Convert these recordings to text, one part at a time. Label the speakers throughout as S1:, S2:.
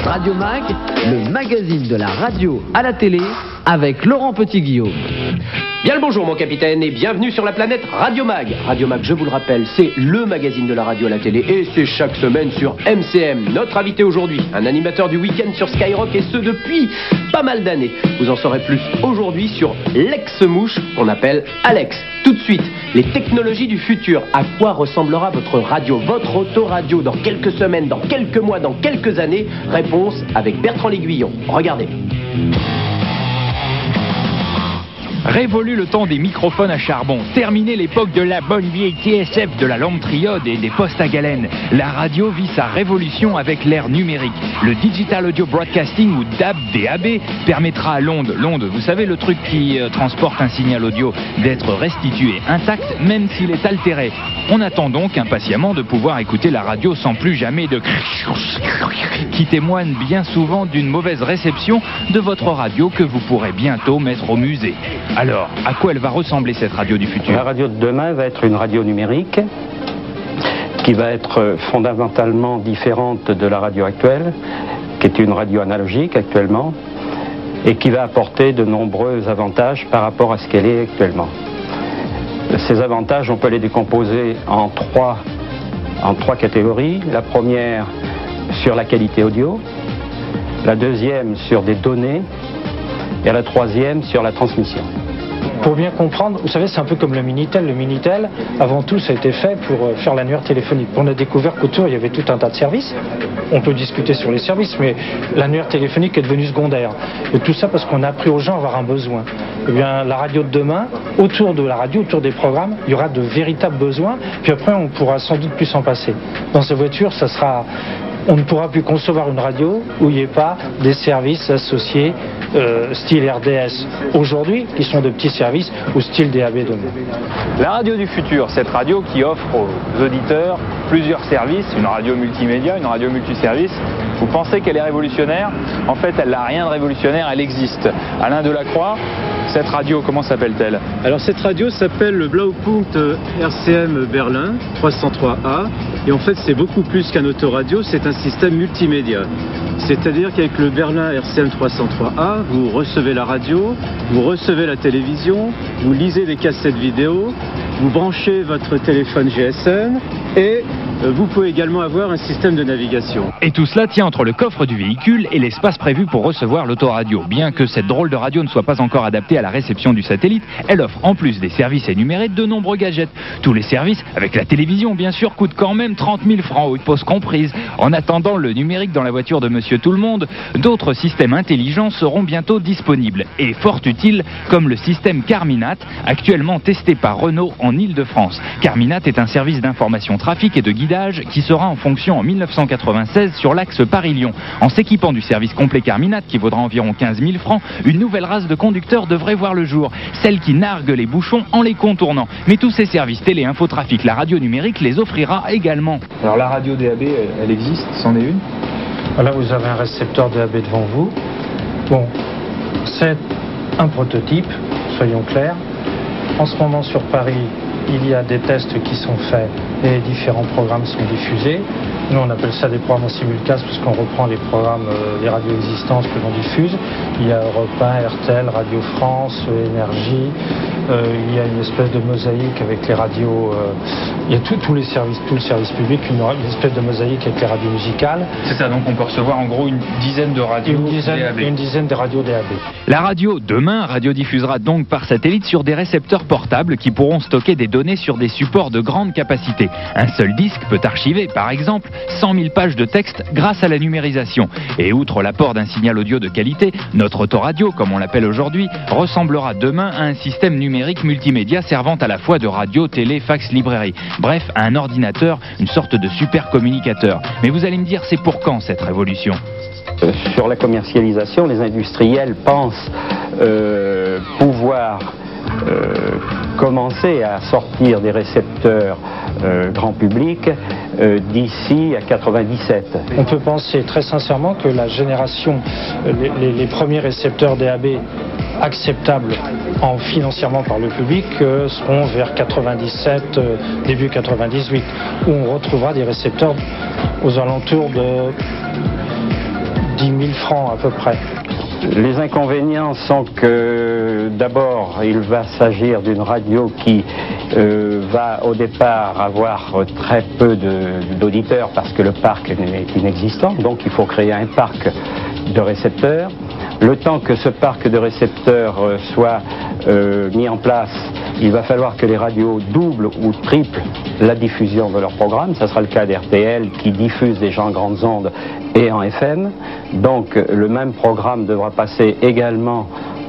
S1: Radio Mag, le magazine de la radio à la télé, avec Laurent Petit-Guillaume.
S2: Bien le bonjour mon capitaine et bienvenue sur la planète Radio Mag. Radio Mag, je vous le rappelle, c'est le magazine de la radio à la télé et c'est chaque semaine sur MCM. Notre invité aujourd'hui, un animateur du week-end sur Skyrock et ce depuis pas mal d'années. Vous en saurez plus aujourd'hui sur l'ex-mouche qu'on appelle Alex. Tout de suite, les technologies du futur. À quoi ressemblera votre radio, votre autoradio dans quelques semaines, dans quelques mois, dans quelques années? Réponse avec Bertrand L'Aiguillon. Regardez.
S3: Révolu le temps des microphones à charbon, terminé l'époque de la bonne vieille TSF, de la lampe triode et des postes à galène. La radio vit sa révolution avec l'ère numérique. Le Digital Audio Broadcasting ou DAB, permettra à l'onde, vous savez le truc qui transporte un signal audio, d'être restitué intact même s'il est altéré. On attend donc impatiemment de pouvoir écouter la radio sans plus jamais de qui témoigne bien souvent d'une mauvaise réception de votre radio que vous pourrez bientôt mettre au musée. Alors, à quoi elle va ressembler cette radio du futur?
S4: La radio de demain va être une radio numérique qui va être fondamentalement différente de la radio actuelle, qui est une radio analogique actuellement, et qui va apporter de nombreux avantages par rapport à ce qu'elle est actuellement. Ces avantages, on peut les décomposer en trois catégories. La première, sur la qualité audio. La deuxième, sur des données. Et la troisième, sur la transmission.
S5: Pour bien comprendre, vous savez, c'est un peu comme le Minitel. Le Minitel, avant tout, ça a été fait pour faire l'annuaire téléphonique. On a découvert qu'autour, il y avait tout un tas de services. On peut discuter sur les services, mais l'annuaire téléphonique est devenu secondaire. Et tout ça parce qu'on a appris aux gens à avoir un besoin. Eh bien, la radio de demain, autour de la radio, autour des programmes, il y aura de véritables besoins. Puis après, on pourra sans doute plus s'en passer. Dans ces voitures, ça sera... On ne pourra plus concevoir une radio où il n'y ait pas des services associés style RDS aujourd'hui, qui sont de petits services, ou style DAB demain.
S3: La radio du futur, cette radio qui offre aux auditeurs plusieurs services, une radio multimédia, une radio multiservice. Vous pensez qu'elle est révolutionnaire? En fait, elle n'a rien de révolutionnaire, elle existe. Alain Delacroix, cette radio, comment s'appelle-t-elle?
S6: Alors cette radio s'appelle le Blaupunkt RCM Berlin 303A et en fait c'est beaucoup plus qu'un autoradio, c'est un système multimédia. C'est-à-dire qu'avec le Berlin RCM 303A, vous recevez la radio, vous recevez la télévision, vous lisez des cassettes vidéo, vous branchez votre téléphone GSM et vous pouvez également avoir un système de navigation.
S3: Et tout cela tient entre le coffre du véhicule et l'espace prévu pour recevoir l'autoradio. Bien que cette drôle de radio ne soit pas encore adaptée à la réception du satellite, elle offre en plus des services énumérés de nombreux gadgets. Tous les services, avec la télévision bien sûr, coûtent quand même 30 000 francs, haute pause comprise. En attendant le numérique dans la voiture de Monsieur Tout-le-Monde, d'autres systèmes intelligents seront bientôt disponibles et fort utiles, comme le système Carminat, actuellement testé par Renault en Île-de-France. Carminat est un service d'information trafic et de guidage qui sera en fonction en 1996 sur l'axe Paris-Lyon. En s'équipant du service complet Carminat, qui vaudra environ 15 000 francs, une nouvelle race de conducteurs devrait voir le jour, celle qui nargue les bouchons en les contournant. Mais tous ces services télé, infotrafic, la radio numérique les offrira également.
S7: Alors la radio DAB, elle existe, c'en est une?
S5: Là, vous avez un récepteur DAB devant vous. Bon, c'est un prototype, soyons clairs. En ce moment sur Paris, il y a des tests qui sont faits et différents programmes sont diffusés. Nous, on appelle ça des programmes en simulcast puisqu'on reprend les programmes, les radios existantes que l'on diffuse. Il y a Europe 1, RTL, Radio France, Énergie. Il y a une espèce de mosaïque avec les radios. Il y a tous les services, tout le service public, une espèce de mosaïque avec les radios musicales.
S7: C'est ça, donc on peut recevoir en gros une dizaine de radios DAB.
S5: Une dizaine de radios DAB.
S3: La radio, demain, radiodiffusera donc par satellite sur des récepteurs portables qui pourront stocker des données sur des supports de grande capacité. Un seul disque peut archiver, par exemple, 100 000 pages de texte grâce à la numérisation. Et outre l'apport d'un signal audio de qualité, notre autoradio, comme on l'appelle aujourd'hui, ressemblera demain à un système numérique multimédia servant à la fois de radio, télé, fax, librairie. Bref, à un ordinateur, une sorte de supercommunicateur. Mais vous allez me dire, c'est pour quand cette révolution ?
S4: Sur la commercialisation, les industriels pensent pouvoir commencer à sortir des récepteurs grand public d'ici à 97.
S5: On peut penser très sincèrement que la génération, les premiers récepteurs DAB acceptables financièrement par le public seront vers 97, début 98, où on retrouvera des récepteurs aux alentours de 10 000 francs à peu près.
S4: Les inconvénients sont que d'abord il va s'agir d'une radio qui va au départ avoir très peu d'auditeurs parce que le parc est inexistant, donc il faut créer un parc de récepteurs. Le temps que ce parc de récepteurs soit mis en place, il va falloir que les radios doublent ou triplent la diffusion de leurs programmes. Ça sera le cas d'RTL qui diffuse déjà en grandes ondes et en FM. Donc le même programme devra passer également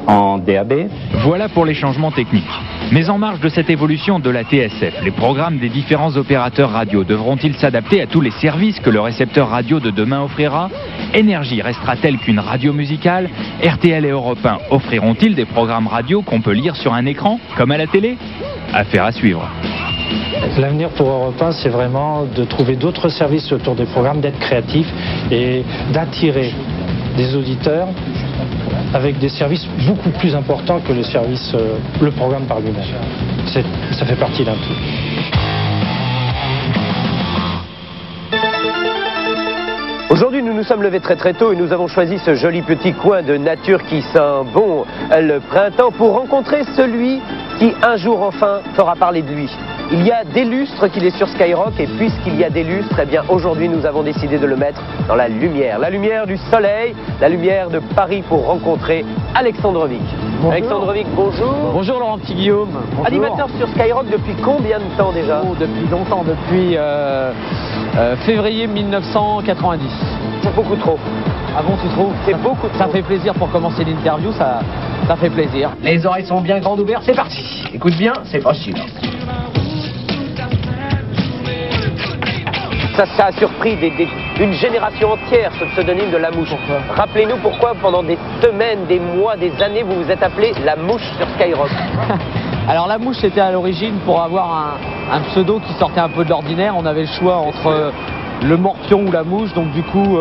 S4: en DAB.
S3: Voilà pour les changements techniques. Mais en marge de cette évolution de la TSF, les programmes des différents opérateurs radio devront-ils s'adapter à tous les services que le récepteur radio de demain offrira? Énergie restera-t-elle qu'une radio musicale? RTL et Europe 1 offriront-ils des programmes radio qu'on peut lire sur un écran, comme à la télé? Affaire à suivre.
S5: L'avenir pour Europe 1, c'est vraiment de trouver d'autres services autour des programmes, d'être créatif et d'attirer des auditeurs avec des services beaucoup plus importants que le programme par lui-même. Ça fait partie d'un tout.
S2: Aujourd'hui, nous nous sommes levés très très tôt et nous avons choisi ce joli petit coin de nature qui sent bon le printemps pour rencontrer celui qui un jour enfin fera parler de lui. Il y a des lustres qu'il est sur Skyrock et puisqu'il y a des lustres, eh bien aujourd'hui nous avons décidé de le mettre dans la lumière du soleil, la lumière de Paris pour rencontrer Alexandre Vic. Bonjour. Alexandre Vic, bonjour.
S8: Bonjour Laurent Petit Guillaume. Bonjour.
S2: Animateur sur Skyrock depuis combien de temps déjà?
S8: Depuis longtemps, depuis février 1990.
S2: C'est beaucoup trop.
S8: Ah bon, tu trouves?
S2: C'est beaucoup trop.
S8: Ça fait plaisir pour commencer l'interview, ça fait plaisir. Les oreilles sont bien grandes ouvertes, c'est parti. Écoute bien, c'est possible.
S2: Ça a surpris une génération entière, ce pseudonyme de La Mouche. Rappelez-nous pourquoi pendant des semaines, des mois, des années, vous vous êtes appelé La Mouche sur Skyrock.
S8: Alors La Mouche, c'était à l'origine pour avoir un pseudo qui sortait un peu de l'ordinaire. On avait le choix entre le Morpion ou La Mouche, donc du coup,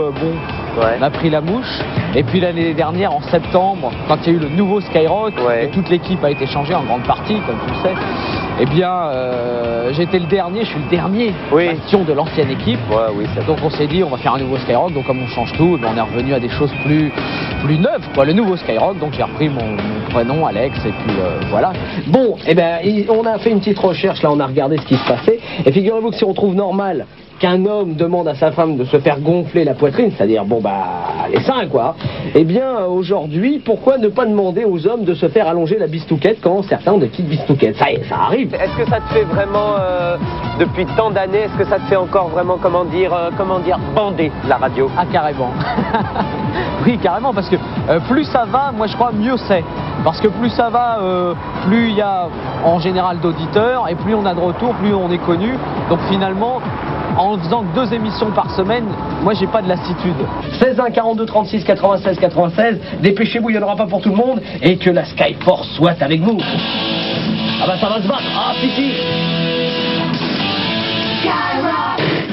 S8: on a pris La Mouche. Et puis l'année dernière, en septembre, quand il y a eu le nouveau Skyrock, et toute l'équipe a été changée en grande partie, comme tu le sais, eh bien, j'étais le dernier, je suis le dernier bastion de l'ancienne équipe. Donc on s'est dit, on va faire un nouveau Skyrock, donc comme on change tout, on est revenu à des choses plus neuves, quoi, le nouveau Skyrock. Donc j'ai repris mon prénom, Alex, et puis voilà.
S9: Bon, eh ben, on a fait une petite recherche, là, on a regardé ce qui se passait, et figurez-vous que si on trouve normal qu'un homme demande à sa femme de se faire gonfler la poitrine, c'est-à-dire, les seins, quoi, eh bien, aujourd'hui, pourquoi ne pas demander aux hommes de se faire allonger la bistouquette quand certains ont des petites bistouquettes? Ça y est, ça arrive.
S2: Est-ce que ça te fait vraiment, depuis tant d'années, est-ce que ça te fait encore vraiment, comment dire, bander la radio?
S8: Ah, carrément. Oui, carrément, parce que plus ça va, moi je crois, mieux c'est. Parce que plus ça va, plus il y a en général d'auditeurs, et plus on a de retours, plus on est connu. Donc finalement, en faisant que 2 émissions par semaine, moi j'ai pas de lassitude.
S9: 16 1 42 36 96 96, dépêchez-vous, il n'y en aura pas pour tout le monde, et que la Skyforce soit avec vous. Ah bah ça va se battre, ah Piti.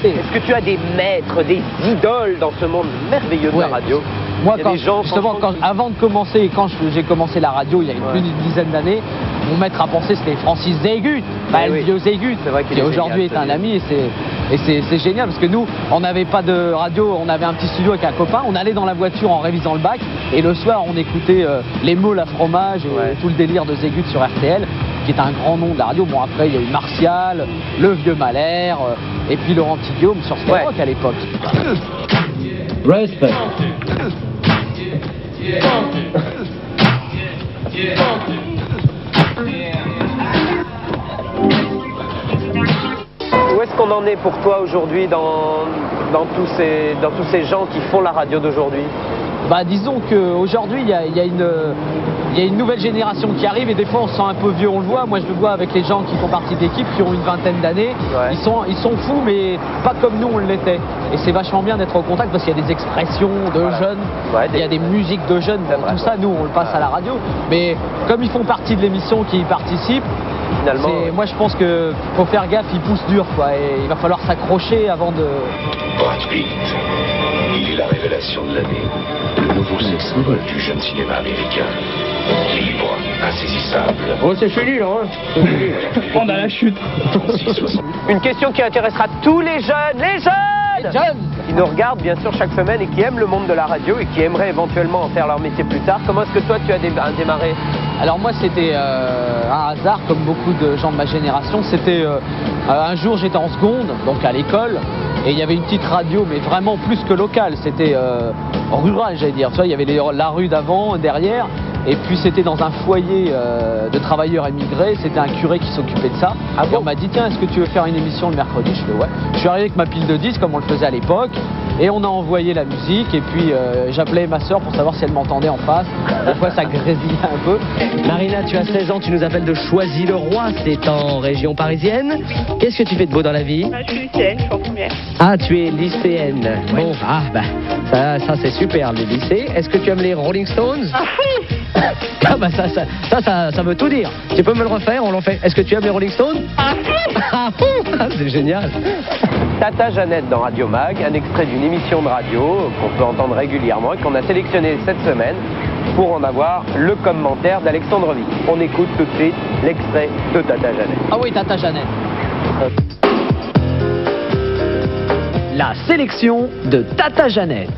S2: Est-ce que tu as des maîtres, des idoles dans ce monde merveilleux de la radio?
S8: Moi, avant de commencer, quand j'ai commencé la radio il y a plus d'une dizaine d'années, mon maître à penser c'était Francis Zégut, le vieux Zégut, qui aujourd'hui est un ami, et c'est génial parce que nous, on n'avait pas de radio, on avait un petit studio avec un copain, on allait dans la voiture en révisant le bac, et le soir on écoutait les meules à fromage et tout le délire de Zégut sur RTL, qui est un grand nom de la radio. Bon, après il y a eu Martial, le vieux Mahler, et puis Laurent Petit Guillaume sur Skyrock à l'époque.
S9: Respect.
S2: Où est-ce qu'on en est pour toi aujourd'hui dans tous ces gens qui font la radio d'aujourd'hui?
S8: Bah disons qu'aujourd'hui il y a une nouvelle génération qui arrive, et des fois on se sent un peu vieux, on le voit. Moi je le vois avec les gens qui font partie de l'équipe, qui ont une vingtaine d'années. Ils sont fous, mais pas comme nous on l'était. Et c'est vachement bien d'être au contact parce qu'il y a des expressions de jeunes, il y a des musiques de jeunes, tout ça nous on le passe à la radio. Mais comme ils font partie de l'émission, qui y participent, moi je pense qu'il faut faire gaffe, ils poussent dur, quoi, et il va falloir s'accrocher avant de...
S10: Brad Pitt, il est la révélation de l'année, le nouveau sex symbole du jeune cinéma américain. Libre, insaisissable.
S9: Oh, c'est fini là, hein.
S7: On a la chute.
S2: Une question qui intéressera tous les jeunes. Les jeunes! qui nous regardent bien sûr chaque semaine et qui aiment le monde de la radio et qui aimeraient éventuellement en faire leur métier plus tard. Comment est-ce que toi tu as démarré?
S8: Alors moi c'était un hasard comme beaucoup de gens de ma génération. C'était un jour j'étais en seconde, donc à l'école, et il y avait une petite radio mais vraiment plus que locale. C'était rural j'allais dire. Tu vois, il y avait la rue d'avant, derrière. Et puis c'était dans un foyer de travailleurs émigrés, c'était un curé qui s'occupait de ça. Et on m'a dit tiens, est-ce que tu veux faire une émission le mercredi? Je fais ouais. Je suis arrivé avec ma pile de disques comme on le faisait à l'époque. Et on a envoyé la musique et puis j'appelais ma soeur pour savoir si elle m'entendait en face. Des fois ça grésillait un peu.
S9: Marina, tu as 16 ans, tu nous appelles de Choisy-le-Roi, c'est en région parisienne. Qu'est-ce que tu fais de beau dans la vie?
S11: Je suis lycéenne, je suis en première.
S9: Ah, tu es lycéenne. Ouais. Bon, ça c'est super le lycée. Est-ce que tu aimes les Rolling Stones?
S11: Ah oui.
S9: Ah bah ça veut tout dire. Tu peux me le refaire, on l'en fait. Est-ce que tu aimes les Rolling Stones? Ah c'est génial.
S2: Tata Jeannette dans Radio Mag, un extrait d'une émission de radio qu'on peut entendre régulièrement et qu'on a sélectionné cette semaine pour en avoir le commentaire d'Alexandre Vic. On écoute tout de suite l'extrait de Tata Jeannette.
S8: Ah oui, Tata Jeannette.
S1: La sélection de Tata Jeannette.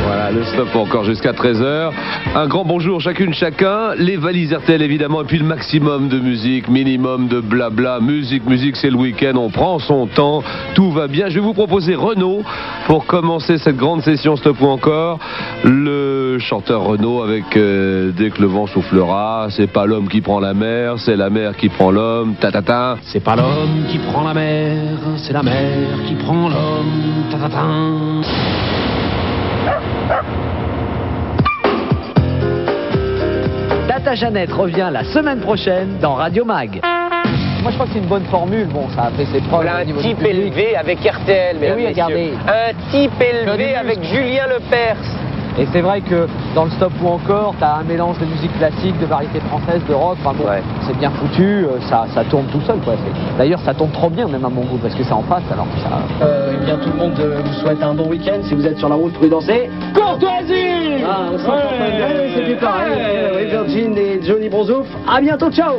S12: Voilà, le stop encore jusqu'à 13h. Un grand bonjour chacune, chacun. Les valises RTL évidemment, et puis le maximum de musique, minimum de blabla. Musique, c'est le week-end, on prend son temps, tout va bien. Je vais vous proposer Renaud pour commencer cette grande session stop ou encore. Le chanteur Renaud avec Dès que le vent soufflera, c'est pas l'homme qui prend la mer, c'est la mer qui prend l'homme, ta-ta-ta.
S13: C'est pas l'homme qui prend la mer, c'est la mer qui prend l'homme, ta-ta-ta.
S1: Tata Jeannette revient la semaine prochaine dans Radio Mag.
S8: Moi je crois que c'est une bonne formule, bon ça a fait ses preuves.
S2: Voilà un type élevé avec RTL, mesdames et messieurs. Un type élevé avec Julien Lepers.
S8: Et c'est vrai que dans le stop ou encore, tu as un mélange de musique classique, de variété française, de rock, enfin bon, c'est bien foutu, ça tourne tout seul quoi. D'ailleurs ça tourne trop bien même à mon goût parce que c'est en face alors ça...
S9: Eh bien tout le monde vous souhaite un bon week-end. Si vous êtes sur la route, prudensez. Courtoisie. Ah, on c'est plus pareil. Oui, Virgin et Johnny Bronzouf. À bientôt, ciao.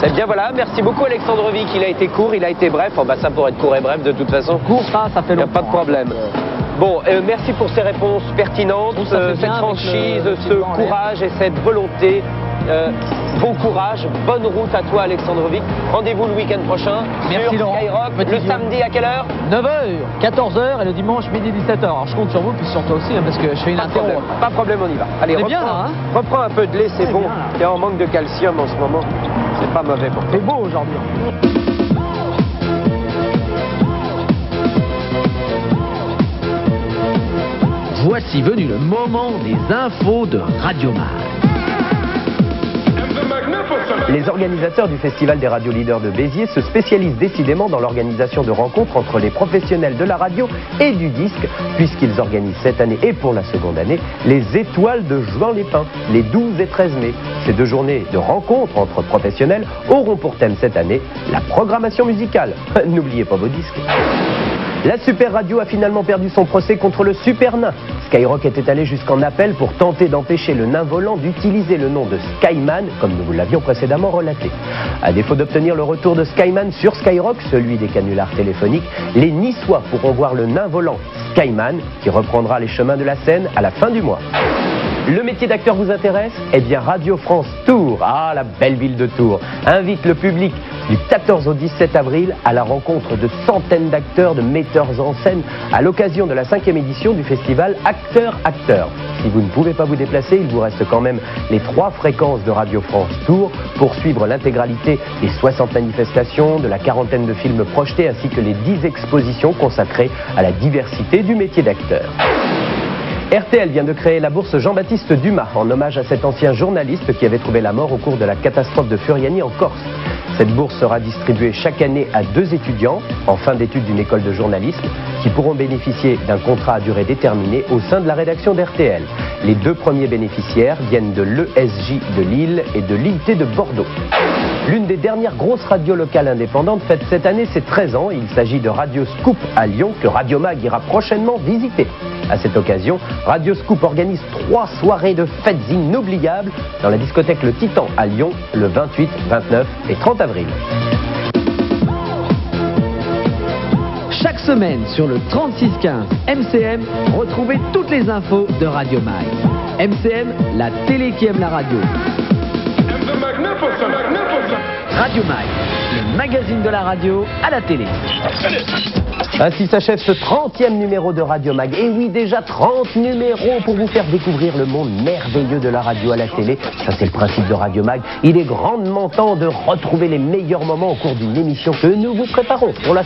S2: C'est bien, voilà, merci beaucoup Alexandre Vic, il a été court, il a été bref, oh, bah, ça pourrait être court et bref de toute façon.
S8: Court, ça fait longtemps.
S2: Il n'y a pas de problème. Bon, merci pour ces réponses pertinentes, cette franchise, ce courage et cette volonté. Bon courage, bonne route à toi Alexandre Vic. Rendez-vous le week-end prochain
S8: merci
S2: sur
S8: Laurent.
S2: Skyrock, le samedi à quelle heure?
S8: 9h, 14h et le dimanche midi 17h. Alors je compte sur vous puis sur toi aussi hein, parce que je fais une interro.
S2: Pas de problème, on y va. Allez,
S8: bien, là, hein,
S2: reprends un peu de lait, c'est bon. Il y a un manque de calcium en ce moment. C'est pas mauvais pour toi.
S8: C'est beau aujourd'hui.
S1: Voici venu le moment des infos de Radio Mag.
S2: Les organisateurs du Festival des radios leaders de Béziers se spécialisent décidément dans l'organisation de rencontres entre les professionnels de la radio et du disque, puisqu'ils organisent cette année et pour la seconde année les Étoiles de Juan-les-Pins, les 12 et 13 mai. Ces 2 journées de rencontres entre professionnels auront pour thème cette année la programmation musicale. N'oubliez pas vos disques. La Super Radio a finalement perdu son procès contre le Super Nain. Skyrock était allé jusqu'en appel pour tenter d'empêcher le nain volant d'utiliser le nom de Skyman, comme nous vous l'avions précédemment relaté. À défaut d'obtenir le retour de Skyman sur Skyrock, celui des canulars téléphoniques, les Niçois pourront voir le nain volant Skyman, qui reprendra les chemins de la scène à la fin du mois. Le métier d'acteur vous intéresse? Eh bien Radio France Tours, la belle ville de Tours, invite le public du 14 au 17 avril à la rencontre de centaines d'acteurs, de metteurs en scène à l'occasion de la 5e édition du festival Acteurs. Si vous ne pouvez pas vous déplacer, il vous reste quand même les 3 fréquences de Radio France Tours pour suivre l'intégralité des 60 manifestations, de la 40aine de films projetés ainsi que les 10 expositions consacrées à la diversité du métier d'acteur. RTL vient de créer la bourse Jean-Baptiste Dumas en hommage à cet ancien journaliste qui avait trouvé la mort au cours de la catastrophe de Furiani en Corse. Cette bourse sera distribuée chaque année à 2 étudiants en fin d'études d'une école de journalisme qui pourront bénéficier d'un contrat à durée déterminée au sein de la rédaction d'RTL. Les 2 premiers bénéficiaires viennent de l'ESJ de Lille et de l'IT de Bordeaux. L'une des dernières grosses radios locales indépendantes fête cette année ses 13 ans. Il s'agit de Radio Scoop à Lyon que Radio Mag ira prochainement visiter. À cette occasion, Radio Scoop organise 3 soirées de fêtes inoubliables dans la discothèque Le Titan à Lyon le 28, 29 et 30 avril.
S1: Chaque semaine sur le 3615 MCM, retrouvez toutes les infos de Radio Mag. MCM, la télé qui aime la radio. Radio Mag, le magazine de la radio à la télé.
S2: Ainsi s'achève ce 30e numéro de Radio Mag. Et oui, déjà 30 numéros pour vous faire découvrir le monde merveilleux de la radio à la télé. Ça, c'est le principe de Radio Mag. Il est grandement temps de retrouver les meilleurs moments au cours d'une émission que nous vous préparons pour la